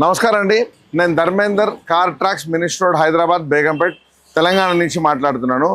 నమస్కారం అండి. నేను Dharmender, car tracks, minister road, Hyderabad, Begumpet, Telangana నుంచి మాట్లాడుతున్నాను.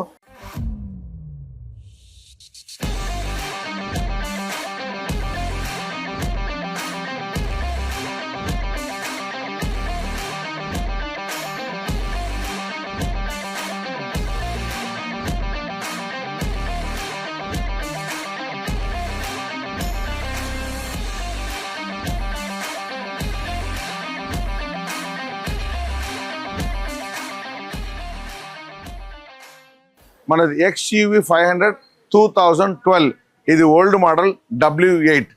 మనది XUV 500 2012. ఇది ఓల్డ్ మోడల్ W8.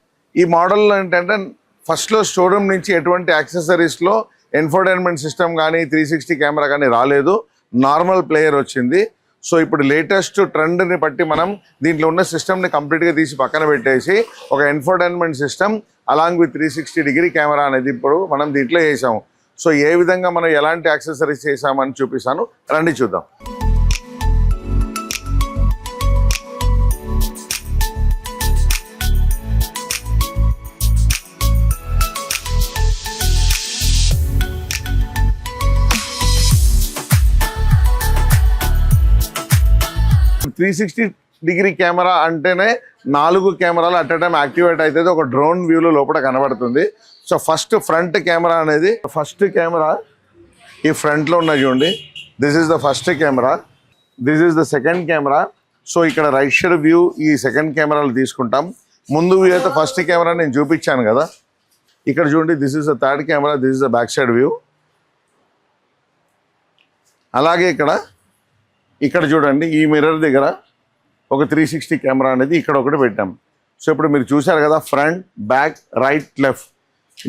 ఈ మోడల్లో ఏంటంటే ఫస్ట్లో షోరూమ్ నుంచి ఎటువంటి యాక్సెసరీస్లో ఇన్ఫోటైన్మెంట్ సిస్టమ్ కానీ 360 కెమెరా కానీ రాలేదు, నార్మల్ ప్లేయర్ వచ్చింది. సో ఇప్పుడు లేటెస్ట్ ట్రెండ్ని బట్టి మనం దీంట్లో ఉన్న సిస్టమ్ని కంప్లీట్గా తీసి పక్కన పెట్టేసి ఒక infotainment system along with 360 degree camera అనేది ఇప్పుడు మనం దీంట్లో వేసాము. సో ఏ విధంగా మనం ఎలాంటి యాక్సెసరీస్ చేసామని చూపిస్తాను, రండి చూద్దాం. త్రీ 360 డిగ్రీ కెమెరా అంటేనే 4 కెమెరాలు అట్ ఎ టైం యాక్టివేట్ అవుతుంది, ఒక డ్రోన్ వ్యూలో లోపల కనబడుతుంది. సో ఫస్ట్ ఫ్రంట్ కెమెరా అనేది, ఫస్ట్ కెమెరా ఈ ఫ్రంట్లో ఉన్నది చూడండి. This is the first camera, this is the second camera. So ఇక్కడ రైట్ సైడ్ వ్యూ ఈ సెకండ్ కెమెరాలు తీసుకుంటాం. ముందు వ్యూ అయితే ఫస్ట్ కెమెరా నేను చూపించాను కదా, ఇక్కడ చూడండి. This is the third camera, this is the back side view. అలాగే ఇక్కడ చూడండి, ఈ మిర్రర్ దగ్గర ఒక 360 కెమెరా అనేది ఇక్కడ ఒకటి పెట్టాం. సో ఇప్పుడు మీరు చూశారు కదా, ఫ్రంట్, బ్యాక్, రైట్, లెఫ్ట్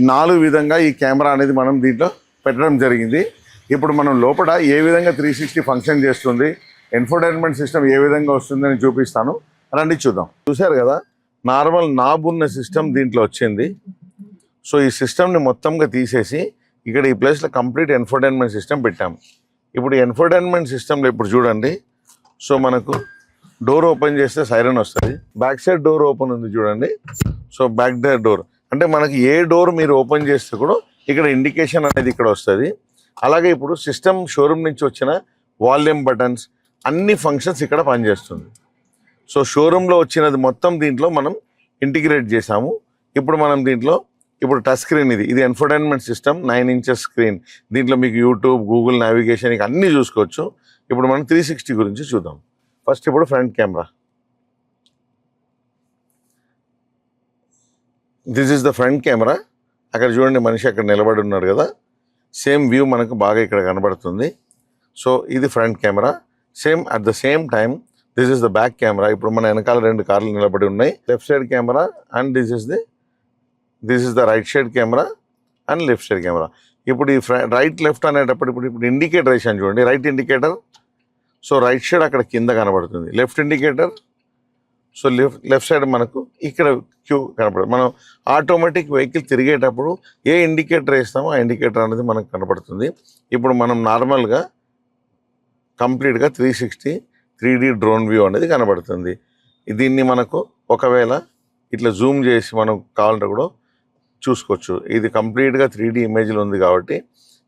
4 విధంగా ఈ కెమెరా అనేది మనం దీంట్లో పెట్టడం జరిగింది. ఇప్పుడు మనం లోపల ఏ విధంగా 360 ఫంక్షన్ చేస్తుంది, ఇన్ఫోటైన్మెంట్ సిస్టమ్ ఏ విధంగా వస్తుందని చూపిస్తాను, రండి చూద్దాం. చూశారు కదా, నార్మల్ నాబ్ ఉన్న సిస్టమ్ దీంట్లో వచ్చింది. సో ఈ సిస్టమ్ని మొత్తంగా తీసేసి ఇక్కడ ఈ ప్లేస్లో కంప్లీట్ ఇన్ఫోటైన్మెంట్ సిస్టమ్ పెట్టాం. ఇప్పుడు ఇన్ఫోటైన్మెంట్ సిస్టంలో ఇప్పుడు చూడండి. సో మనకు డోర్ ఓపెన్ చేస్తే సైరన్ వస్తుంది, బ్యాక్ సైడ్ డోర్ ఓపెన్ ఉంది చూడండి. సో బ్యాక్ డోర్ అంటే మనకి ఏ డోర్ మీరు ఓపెన్ చేస్తే కూడా ఇక్కడ ఇండికేషన్ అనేది ఇక్కడ వస్తుంది. అలాగే ఇప్పుడు సిస్టమ్ షోరూమ్ నుంచి వచ్చిన వాల్యూమ్ బటన్స్ అన్ని ఫంక్షన్స్ ఇక్కడ పనిచేస్తుంది. సో షోరూంలో వచ్చినది మొత్తం దీంట్లో మనం ఇంటిగ్రేట్ చేసాము. ఇప్పుడు మనం దీంట్లో ఇప్పుడు టచ్ స్క్రీన్, ఇది ఇన్ఫోటైన్మెంట్ సిస్టమ్, 9 ఇంచెస్ స్క్రీన్. దీంట్లో మీకు యూట్యూబ్, గూగుల్ నావిగేషన్ ఇక అన్నీ చూసుకోవచ్చు. ఇప్పుడు మనం 360 గురించి చూద్దాం. ఫస్ట్ ఇప్పుడు front camera, this is the front camera. అక్కడ చూడండి, మనిషి అక్కడ నిలబడి ఉన్నాడు కదా, సేమ్ వ్యూ మనకు బాగా ఇక్కడ కనబడుతుంది. సో ఇది front camera. Same at the same time this is the back camera. ఇప్పుడు మన వెనకాల 2 కార్లు నిలబడి ఉన్నాయి. Left side camera and this is the right side camera and left side camera. ఇప్పుడు ఈ రైట్ లెఫ్ట్ అనేటప్పుడు ఇప్పుడు ఇండికేటర్ వేసాను చూడండి, right indicator. So right side అక్కడ కింద కనబడుతుంది, left indicator. So left side మనకు ఇక్కడ క్యూ కనపడుతుంది. మనం ఆటోమేటిక్ వెహికల్ తిరిగేటప్పుడు ఏ ఇండికేటర్ వేస్తామో ఆ ఇండికేటర్ అనేది మనకు కనపడుతుంది. ఇప్పుడు మనం నార్మల్గా కంప్లీట్గా 360 3D డ్రోన్ వ్యూ అనేది కనబడుతుంది. దీన్ని మనకు ఒకవేళ ఇట్లా జూమ్ చేసి మనం కావాలంటే కూడా చూసుకోవచ్చు. ఇది కంప్లీట్గా 3D ఇమేజ్లో ఉంది కాబట్టి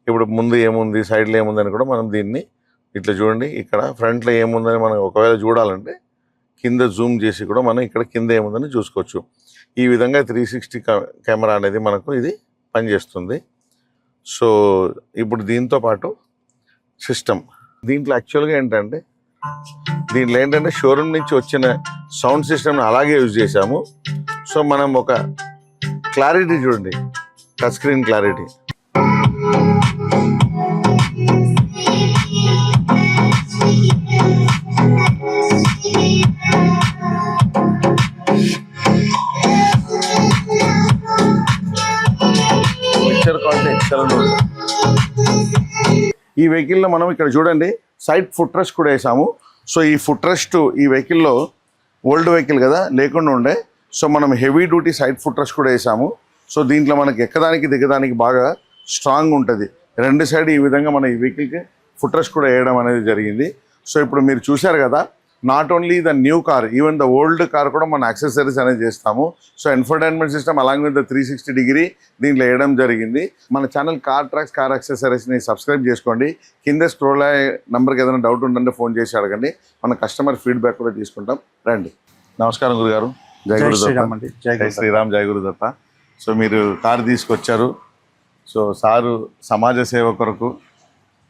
ఇప్పుడు ముందు ఏముంది, సైడ్లో ఏముందని కూడా మనం దీన్ని ఇట్లా చూడండి. ఇక్కడ ఫ్రంట్లో ఏముందని మనం ఒకవేళ చూడాలంటే కింద జూమ్ చేసి కూడా మనం ఇక్కడ కింద ఏముందని చూసుకోవచ్చు. ఈ విధంగా 360 కెమెరా అనేది మనకు ఇది పనిచేస్తుంది. సో ఇప్పుడు దీంతో పాటు సిస్టమ్, దీంట్లో యాక్చువల్గా ఏంటంటే షోరూమ్ నుంచి వచ్చిన సౌండ్ సిస్టమ్ని అలాగే యూజ్ చేసాము. సో మనం ఒక క్లారిటీ చూడండి, touch screen clarity. Picture quality excellent ఉంది. ఈ వెహికల్లో మనం ఇక్కడ చూడండి సైడ్ ఫుట్ రెస్ట్ కూడా వేసాము. సో ఈ ఫుట్ రెస్ట్ ఈ వెహికల్లో ఓల్డ్ వెహికల్ కదా లేకుండా ఉండే, సో మనం heavy duty side foot rest కూడా వేసాము. సో దీంట్లో మనకి ఎక్కడానికి దిగడానికి బాగా స్ట్రాంగ్ ఉంటుంది. 2 సైడ్ ఈ విధంగా మన ఈ వెహికల్కి ఫుట్ రెస్ట్ కూడా వేయడం అనేది జరిగింది. సో ఇప్పుడు మీరు చూశారు కదా, not only the new car, even the old car కూడా మనం యాక్సెసరీస్ అనేది చేస్తాము. So infotainment system along with the 360 degree దీంట్లో వేయడం జరిగింది. మన ఛానల్ కార్ ట్రాక్స్ కార్ యాక్సెసరీస్ని సబ్స్క్రైబ్ చేసుకోండి. కింద స్క్రోల్ అయ్యే నెంబర్కి ఏదైనా డౌట్ ఉందంటే ఫోన్ చేసి అడగండి. మన కస్టమర్ ఫీడ్బ్యాక్ కూడా తీసుకుంటాం. రండి. నమస్కారం గురుగారు. జై గురుదత్త. జై శ్రీరామ్. జై గురుదత్త. సో మీరు కారు తీసుకొచ్చారు. సో సారు సమాజ సేవ కొరకు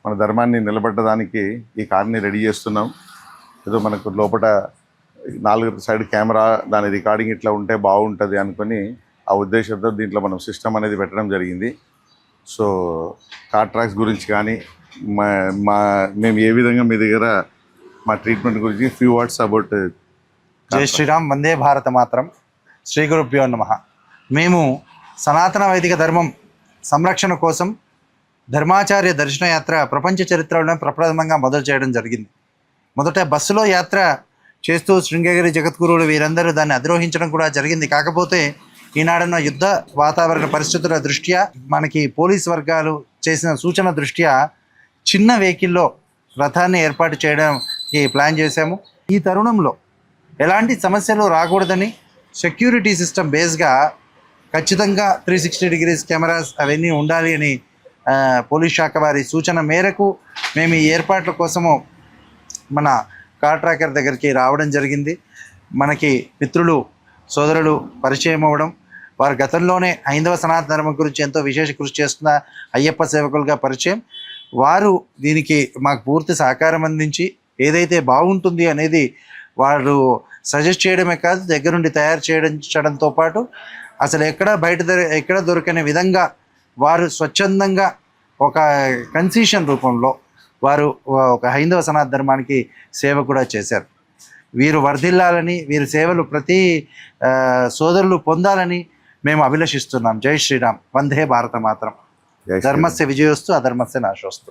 మన ధర్మాన్ని నిలబెట్టడానికి ఈ కార్ని రెడీ చేస్తున్నాం. ఏదో మనకు లోపల 4 సైడ్ కెమెరా, దాని రికార్డింగ్ ఇట్లా ఉంటే బాగుంటుంది అనుకొని ఆ ఉద్దేశంతో దీంట్లో మనం సిస్టమ్ అనేది పెట్టడం జరిగింది. సో కార్ ట్రాక్స్ గురించి కానీ మేము ఏ విధంగా మీ దగ్గర మా ట్రీట్మెంట్ గురించి ఫ్యూ వర్డ్స్ అబౌట్. జై శ్రీరామ్. వందే భారత మాత్రం. శ్రీ గురుభ్యో నమః. మేము సనాతన వైదిక ధర్మం సంరక్షణ కోసం ధర్మాచార్య దర్శన యాత్ర ప్రపంచ చరిత్రలో ప్రప్రథమంగా మొదలు చేయడం జరిగింది. మొదట బస్సులో యాత్ర చేస్తూ శృంగగిరి జగద్గురువులు వీరందరూ దాన్ని అధిరోహించడం కూడా జరిగింది. కాకపోతే ఈనాడున్న యుద్ధ వాతావరణ పరిస్థితుల దృష్ట్యా, మనకి పోలీస్ వర్గాలు చేసిన సూచన దృష్ట్యా చిన్న వెహికల్లో రథాన్ని ఏర్పాటు చేయడానికి ప్లాన్ చేశాము. ఈ తరుణంలో ఎలాంటి సమస్యలు రాకూడదని సెక్యూరిటీ సిస్టమ్ బేస్గా ఖచ్చితంగా 360 డిగ్రీస్ కెమెరాస్ అవన్నీ ఉండాలి అని పోలీస్ శాఖ వారి సూచన మేరకు మేము ఈ ఏర్పాట్ల కోసము మన కార్ ట్రాకర్ దగ్గరికి రావడం జరిగింది. మనకి మిత్రులు సోదరులు పరిచయం అవ్వడం, వారు గతంలోనే హైందవ సనాతన ధర్మం గురించి ఎంతో విశేష కృషి చేస్తున్న అయ్యప్ప సేవకులుగా పరిచయం. వారు దీనికి మాకు పూర్తి సహకారం అందించి ఏదైతే బాగుంటుంది అనేది వారు సజెస్ట్ చేయడమే కాదు, దగ్గరుండి తయారు చేయడంతో పాటు అసలు ఎక్కడ దొరకని విధంగా వారు స్వచ్ఛందంగా ఒక కన్సెషన్ రూపంలో వారు ఒక హైందవ సనాతన ధర్మానికి సేవ కూడా చేశారు. వీరు వర్ధిల్లాలని, వీరి సేవలు ప్రతి సోదరులు పొందాలని మేము అభిలషిస్తున్నాం. జై శ్రీరామ్. వందే భారత మాత్రం. ధర్మస్య విజయోస్తు, అధర్మస్య నాశోస్తు.